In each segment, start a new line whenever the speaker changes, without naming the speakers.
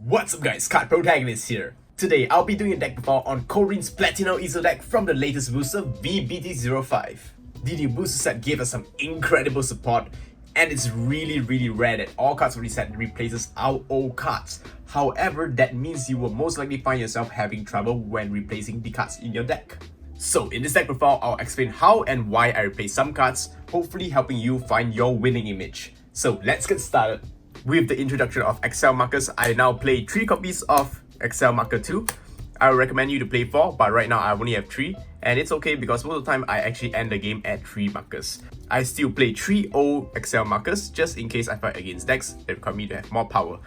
What's up guys, Card Protagonist here. Today I'll be doing a deck profile on Corin's Platina Ezel deck from the latest booster VBT05. The new booster set gave us some incredible support, and it's really rare that all cards from this set replaces our old cards. However, that means you will most likely find yourself having trouble when replacing the cards in your deck. So in this deck profile, I'll explain how and why I replace some cards, hopefully helping you find your winning image. So let's get started. With the introduction of Excel markers, I now play 3 copies of Excel marker 2. I would recommend you to play 4, but right now I only have 3, and it's okay because most of the time I actually end the game at 3 markers. I still play 3 old Excel markers just in case I fight against decks that require me to have more power.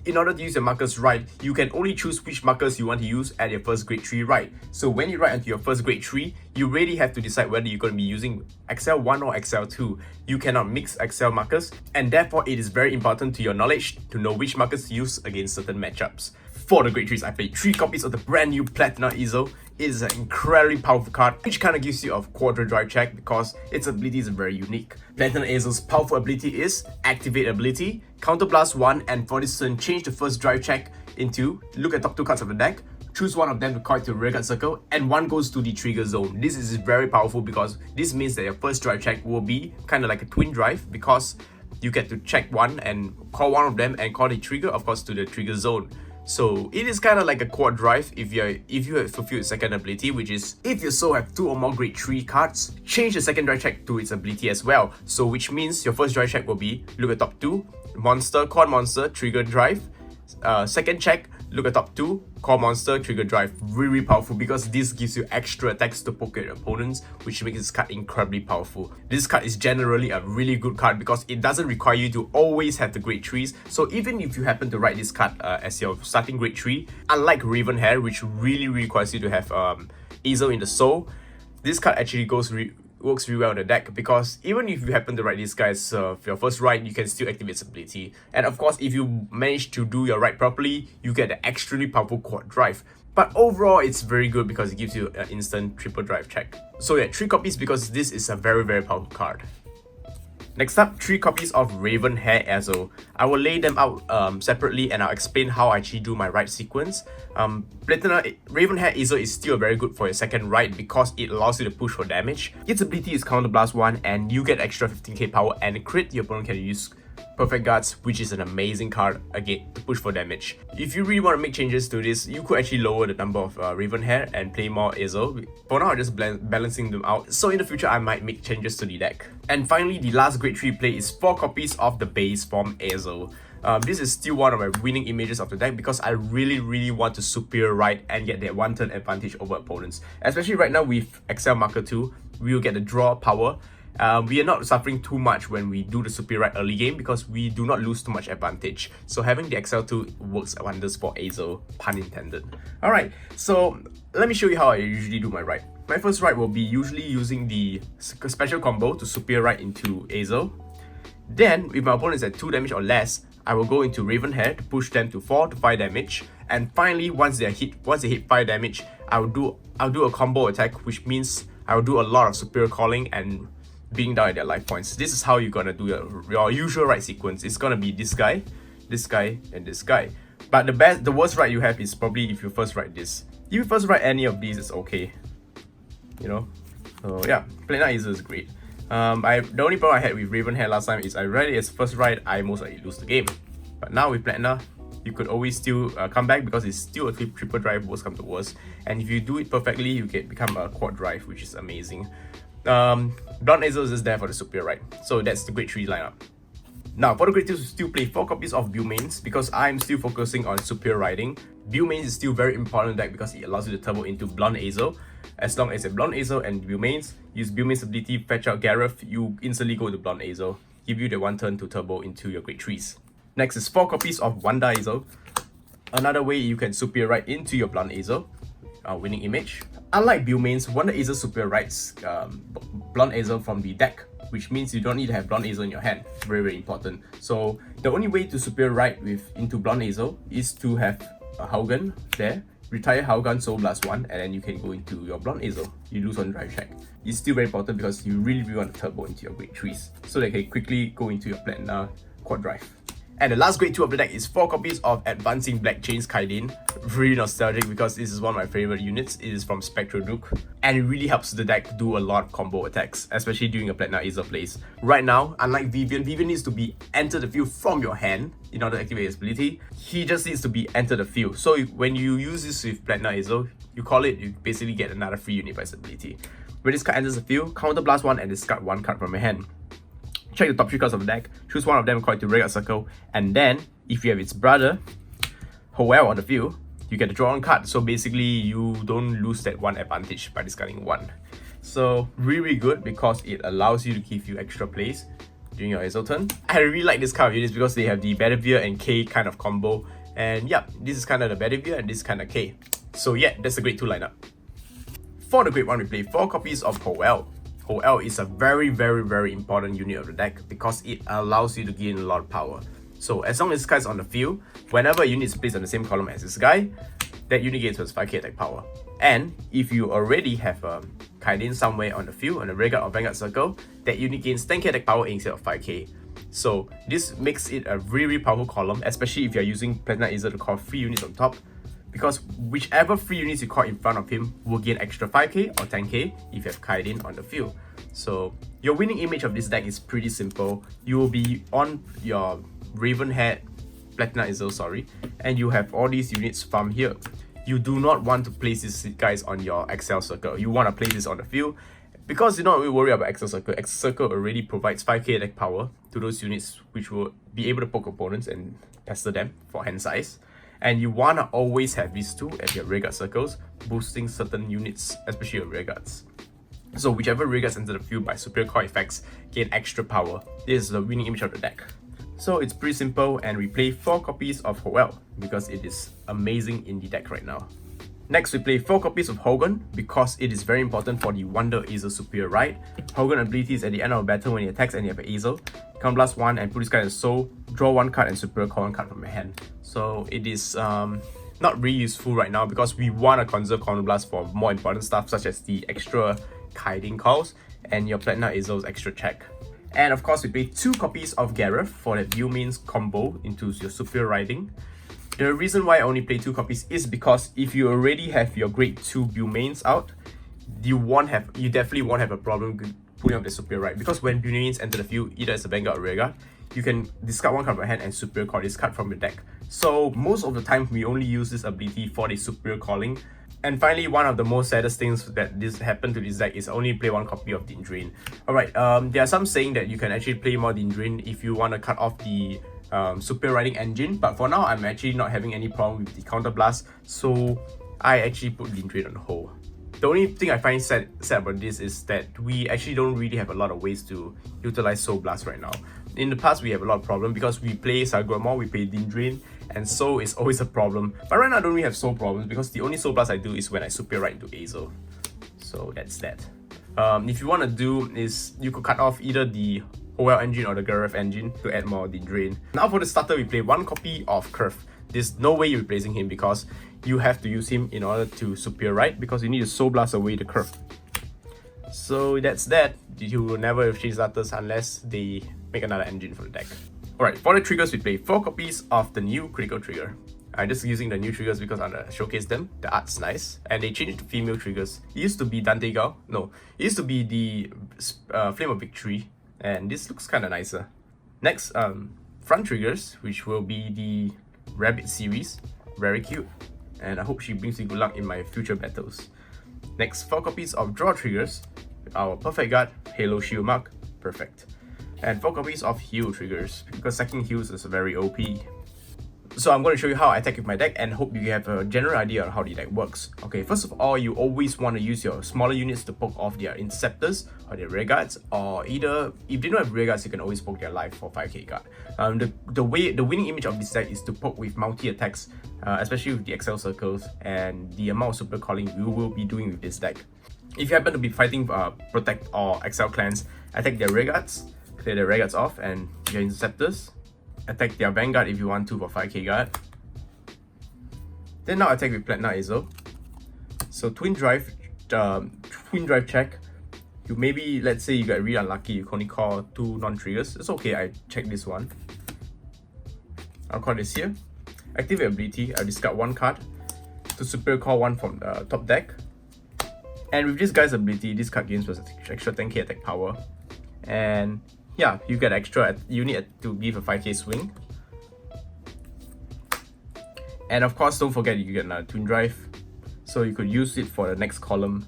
In order to use your markers right, you can only choose which markers you want to use at your first grade 3 right. So when you write onto your first grade 3, you really have to decide whether you're going to be using Excel 1 or Excel 2. You cannot mix Excel markers, and therefore it is very important to your knowledge to know which markers to use against certain matchups. For the grade 3s, I played 3 copies of the brand new Platina Ezel. It is an incredibly powerful card, which kind of gives you a Quadra Drive check because its ability is very unique. Platina Ezel's powerful ability is Activate Ability, Counterblast 1, and for this turn, change the first drive check into look at top 2 cards of the deck, choose one of them to call it to rearguard circle, and one goes to the trigger zone. This is very powerful because this means that your first drive check will be kind of like a twin drive because you get to check one and call one of them and call the trigger, of course, to the trigger zone. So it is kind of like a quad drive if you have fulfilled second ability, which is if your soul have 2 or more grade 3 cards, change the second drive check to its ability as well. So which means your first drive check will be look at top 2, monster, call monster, trigger drive. Second check, look at top 2, call monster, trigger drive. Really powerful because this gives you extra attacks to poke at your opponents, which makes this card incredibly powerful. This card is generally a really good card because it doesn't require you to always have the grade 3s. So even if you happen to write this card as your starting grade 3, unlike Raven Hair, which really requires you to have Ezel in the soul, this card actually works really well in the deck because even if you happen to write these guys for your first ride, you can still activate its ability. And of course, if you manage to do your ride properly, you get the extremely powerful quad drive. But overall, it's very good because it gives you an instant triple drive check. So yeah, 3 copies because this is a very powerful card. Next up, 3 copies of Raven Hair Ezel. I will lay them out separately and I'll explain how I actually do my ride sequence. Raven Hair Ezel is still very good for your second ride because it allows you to push for damage. Its ability is Counterblast 1 and you get extra 15k power and crit. Your opponent can use Perfect Guards, which is an amazing card again to push for damage. If you really want to make changes to this, you could actually lower the number of Raven Hair and play more Ezel. For now, I'm just balancing them out, so in the future I might make changes to the deck. And finally, the last grade 3 play is 4 copies of the base form Ezel. This is still one of my winning images of the deck because I really want to superior ride and get that 1 turn advantage over opponents. Especially right now with Excel marker 2, we will get the draw power. We are not suffering too much when we do the superior ride early game because we do not lose too much advantage. So having the XL2 works wonders for Ezel, pun intended. Alright, so let me show you how I usually do my ride. My first ride will be usually using the special combo to superior ride into Ezel. Then, if my opponent is at 2 damage or less, I will go into Raven Hair to push them to 4 to 5 damage. And finally, once they hit 5 damage, I'll do a combo attack, which means I will do a lot of superior calling and being down at their life points. This is how you're gonna do your usual ride sequence. It's gonna be this guy, and this guy. But the worst ride you have is probably if you first ride this. If you first ride any of these, it's okay. You know? So yeah, Platina Ezel is great. The only problem I had with Raven Hair last time is I read it as first ride, I most likely lose the game. But now with Platina, you could always still come back because it's still a triple drive, worst come to worst. And if you do it perfectly, you can become a quad drive, which is amazing. Blonde Ezel is just there for the superior ride. So that's the grade 3 lineup. Now for the grade 2, still play 4 copies of Bumains because I'm still focusing on superior riding. Bumains is still very important deck because it allows you to turbo into Blonde Ezel. As long as a Blonde Ezel and Bumains, use Bumains ability, fetch out Gareth, you instantly go to Blonde Ezel. Give you the 1 turn to turbo into your grade 3s. Next is 4 copies of Wanda Ezel. Another way you can superior ride into your Blonde Ezel. Winning image. Unlike Bumains, Wanda Ezel superior rides Blonde Ezel from the deck, which means you don't need to have Blonde Ezel in your hand. Very important. So the only way to superior ride into Blonde Ezel is to have a Haugen there, retire Haugen, Soul Blast 1, and then you can go into your Blonde Ezel. You lose 1 drive check. It's still very important because you really want to turbo into your grade 3s so they can quickly go into your Platina quad drive. And the last grade 2 of the deck is 4 copies of Advancing Black Chains Kaidin. Really nostalgic because this is one of my favorite units. It is from Spectral Duke, and it really helps the deck do a lot of combo attacks, especially during a Platina Ezel plays. Right now, unlike Vivian needs to be enter the field from your hand in order to activate his ability. He just needs to be enter the field. So when you use this with Platina Ezel, you call it, you basically get another free unit by his ability. When this card enters the field, counterblast 1 and discard 1 card from your hand. Check the top 3 cards of the deck, choose one of them, call it to Vanguard Circle, and then, if you have its brother, Hoel on the field, you get to draw 1 card. So basically, you don't lose that 1 advantage by discarding 1. So really good because it allows you to give you extra plays during your Ezel turn. I really like this card of units because they have the Bedivere and K kind of combo. And yeah, this is kind of the Bedivere and this is kind of K. So yeah, that's the grade 2 lineup. For the grade 1, we play 4 copies of Hoel. Hoel is a very important unit of the deck because it allows you to gain a lot of power. So as long as this guy is on the field, whenever a unit is placed on the same column as this guy, that unit gains plus 5k attack power. And if you already have a Kaidin somewhere on the field, on the Vanguard or Vanguard Circle, that unit gains 10k attack power instead of 5k. So this makes it a really powerful column, especially if you're using Platina Ezel to call 3 units on top. Because whichever 3 units you call in front of him will gain extra 5k or 10k if you have Kaidin on the field. So your winning image of this deck is pretty simple. You will be on your Ravenhead, Platina Ezel, and you have all these units from here. You do not want to place these guys on your Excel Circle. You want to place this on the field because you're not really worried about Excel Circle. Excel Circle already provides 5k attack power to those units which will be able to poke opponents and pester them for hand size. And you want to always have these 2 at your Vanguard Circles, boosting certain units, especially your Vanguards. So whichever Vanguards enter the field by superior core effects gain extra power. This is the winning image of the deck. So it's pretty simple, and we play 4 copies of Hoel because it is amazing in the deck right now. Next, we play 4 copies of Hogan because it is very important for the Wonder Ezel Superior Ride. Hogan abilities at the end of a battle when he attacks and you have an Ezel, counterblast 1 and put this card in soul, draw 1 card and superior call 1 card from your hand. So it is not really useful right now because we want to conserve counterblast for more important stuff such as the extra Kaidin calls and your Platina Ezel's extra check. And of course, we play 2 copies of Gareth for that view mains combo into your superior riding. The reason why I only play 2 copies is because if you already have your grade 2 view mains out, you definitely won't have a problem pulling up the superior ride, because when view mains enter the field either as a Vanguard or Vanguard, you can discard 1 card from your hand and superior call this card from your deck. So most of the time we only use this ability for the superior calling. And finally, one of the most saddest things that this happened to this deck is only play 1 copy of Dindrain. Alright, there are some saying that you can actually play more Dindrain if you want to cut off the superior riding engine, but for now I'm actually not having any problem with the counterblast, so I actually put Dindrain on hold. The only thing I find sad about this is that we actually don't really have a lot of ways to utilize Soul Blast right now. In the past, we have a lot of problem because we play Sargramor, we play Dindrain, and Soul is always a problem. But right now I don't really have Soul problems because the only Soul Blast I do is when I superior ride into Ezel. So that's that. If you want to do is, you could cut off either the Hoel engine or the Gareth engine to add more Dindrain. Now for the starter, we play 1 copy of Curve. There's no way you're replacing him because you have to use him in order to superior ride because you need to Soul Blast away the Curve. So that's that. You will never change starters unless they make another engine for the deck. Alright, for the triggers, we play 4 copies of the new critical trigger. I'm just using the new triggers because I want to showcase them. The art's nice, and they changed it to female triggers. It used to be Dante Gao. No, it used to be the Flame of Victory, and this looks kind of nicer. Next, front triggers, which will be the Rabbit series. Very cute, and I hope she brings me good luck in my future battles. Next, 4 copies of draw triggers. Our Perfect Guard, Halo Shield Mark, perfect. And 4 copies of heal triggers, because second heals is very OP. So I'm going to show you how I attack with my deck and hope you have a general idea on how the deck works. Okay, first of all, you always want to use your smaller units to poke off their interceptors or their rear guards, or either if they don't have rear guards, you can always poke their life for 5k guard. The winning image of this deck is to poke with multi attacks, especially with the Excel circles and the amount of super calling you will be doing with this deck. If you happen to be fighting Protect or Excel clans, attack their rear guards, clear their rear guards off, and your interceptors. Attack their Vanguard if you want to for 5k guard. Then now attack with Platina Ezel. So twin drive check. You maybe, let's say you got really unlucky, you can only call 2 non-triggers. It's okay, I check this one. I'll call this here. Activate ability, I'll discard one card to superior call one from the top deck. And with this guy's ability, this card gains extra 10k attack power. And yeah, you get extra unit to give a 5k swing. And of course, don't forget you get another Twin Drive, so you could use it for the next column.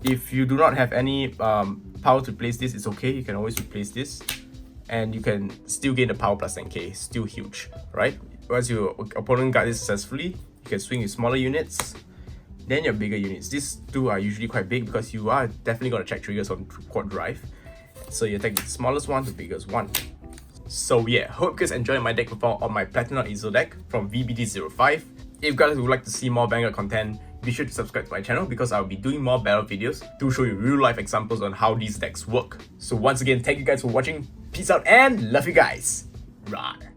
If you do not have any power to place this, it's okay, you can always replace this. And you can still gain the power plus 10k, still huge, right? Once your opponent got this successfully, you can swing with smaller units, then your bigger units. These two are usually quite big because you are definitely going to check triggers on quad drive. So you attack the smallest one to the biggest one. So yeah, hope you guys enjoyed my deck profile on my Platina Ezel deck from VBT05. If you guys would like to see more Vanguard content, be sure to subscribe to my channel because I'll be doing more battle videos to show you real life examples on how these decks work. So once again, thank you guys for watching, peace out and love you guys. Rawr.